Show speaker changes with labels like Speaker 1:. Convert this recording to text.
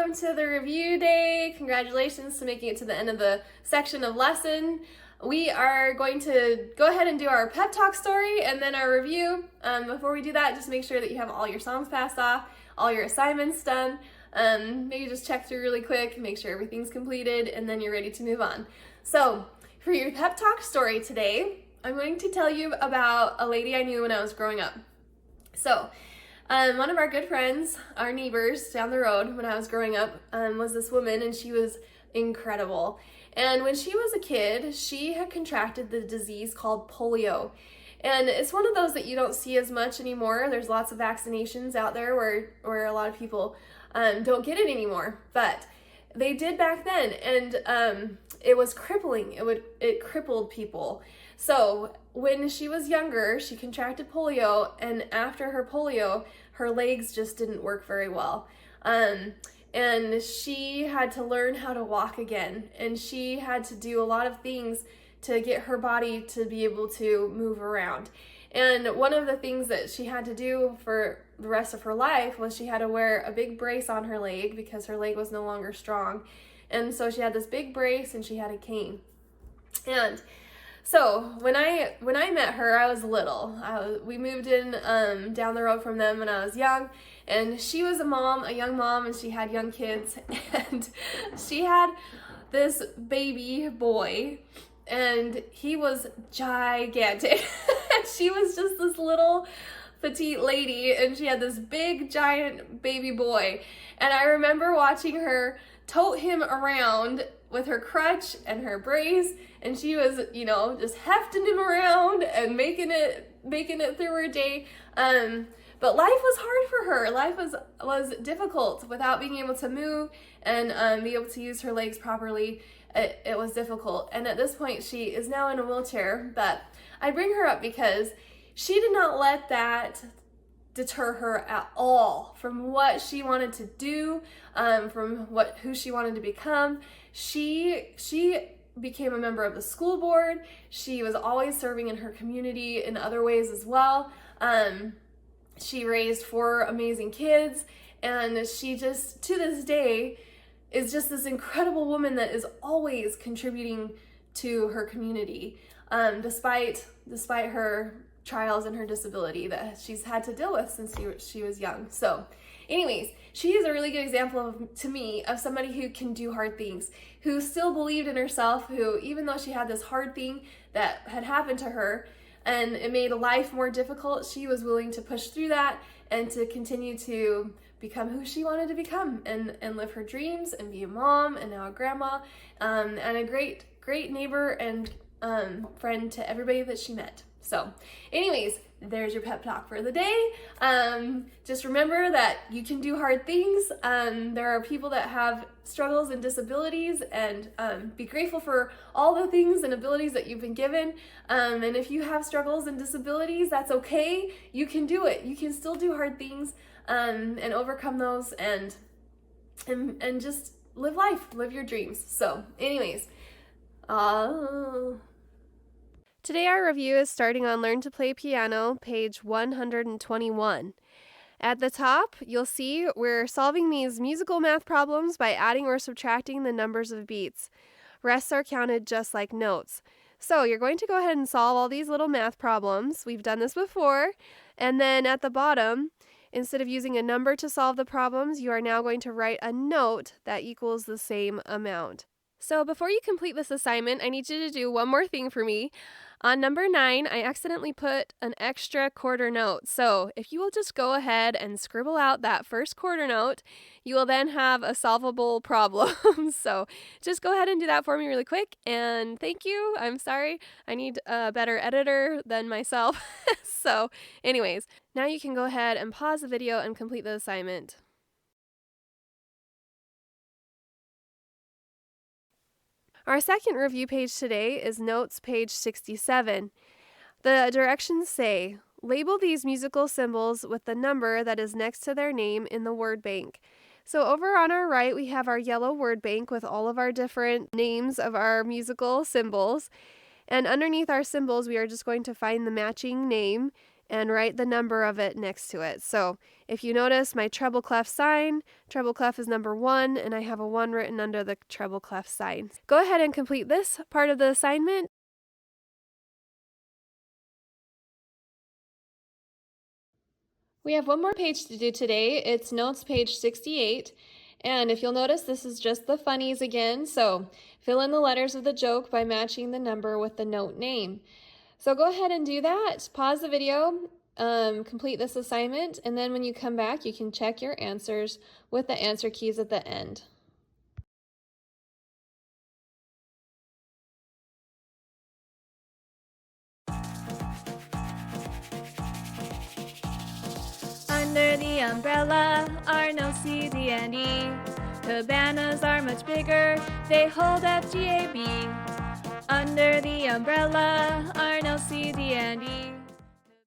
Speaker 1: welcome to the review day. Congratulations to making it to the end of the section of lesson. We are going to go ahead and do our pep talk story and then our review. Before we do that, just make sure that you have all your songs passed off, all your assignments done. Maybe just check through really quick, make sure everything's completed, and then you're ready to move on. So for your pep talk story today, I'm going to tell you about a lady I knew when I was growing up. So one of our good friends, our neighbors down the road when I was growing up, was this woman, and she was incredible. And when she was a kid, she had contracted the disease called polio. And it's one of those that you don't see as much anymore. There's lots of vaccinations out there where a lot of people don't get it anymore. But they did back then, and it was crippling. It crippled people. So when she was younger, she contracted polio, and after her polio, her legs just didn't work very well. And she had to learn how to walk again, and she had to do a lot of things to get her body to be able to move around. And one of the things that she had to do for the rest of her life was she had to wear a big brace on her leg because her leg was no longer strong. And so she had this big brace and she had a cane. And so when I met her, I was little. We moved in down the road from them when I was young, and she was a young mom, and she had young kids, and she had this baby boy, and he was gigantic. She was just this little petite lady, and she had this big giant baby boy, and I remember watching her tote him around with her crutch and her brace, and she was, just hefting him around and making it through her day. But life was hard for her. Life was difficult without being able to move and be able to use her legs properly. It was difficult. And at this point, she is now in a wheelchair. But I bring her up because she did not let that deter her at all from what she wanted to do, from who she wanted to become. She became a member of the school board. She was always serving in her community in other ways as well. She raised 4 amazing kids, and she just, to this day, is just this incredible woman that is always contributing to her community, despite her trials and her disability that she's had to deal with since she was young. So anyways, she is a really good example to me of somebody who can do hard things, who still believed in herself, who, even though she had this hard thing that had happened to her and it made life more difficult, she was willing to push through that and to continue to become who she wanted to become and live her dreams and be a mom and now a grandma, and a great neighbor and friend to everybody that she met. So anyways, there's your pep talk for the day. Just remember that you can do hard things. There are people that have struggles and disabilities, and be grateful for all the things and abilities that you've been given. And if you have struggles and disabilities, that's okay. You can do it. You can still do hard things and overcome those and just live life, live your dreams. So anyways, today our review is starting on Learn to Play Piano, page 121. At the top, you'll see we're solving these musical math problems by adding or subtracting the numbers of beats. Rests are counted just like notes. So you're going to go ahead and solve all these little math problems. We've done this before. And then at the bottom, instead of using a number to solve the problems, you are now going to write a note that equals the same amount. So before you complete this assignment, I need you to do one more thing for me. On number 9, I accidentally put an extra quarter note. So if you will just go ahead and scribble out that first quarter note, you will then have a solvable problem. So just go ahead and do that for me really quick. And thank you. I'm sorry. I need a better editor than myself. So anyways, now you can go ahead and pause the video and complete the assignment. Our second review page today is Notes, page 67. The directions say, label these musical symbols with the number that is next to their name in the word bank. So over on our right, we have our yellow word bank with all of our different names of our musical symbols. And underneath our symbols, we are just going to find the matching name and write the number of it next to it. So if you notice my treble clef sign, treble clef is number 1, and I have a 1 written under the treble clef sign. Go ahead and complete this part of the assignment. We have one more page to do today. It's notes page 68. And if you'll notice, this is just the funnies again. So fill in the letters of the joke by matching the number with the note name. So go ahead and do that. Pause the video, complete this assignment, and then when you come back, you can check your answers with the answer keys at the end.
Speaker 2: Under the umbrella are no C, D, and E. Cabanas are much bigger, they hold F, G, A, B. Under the umbrella are no C, D, and E.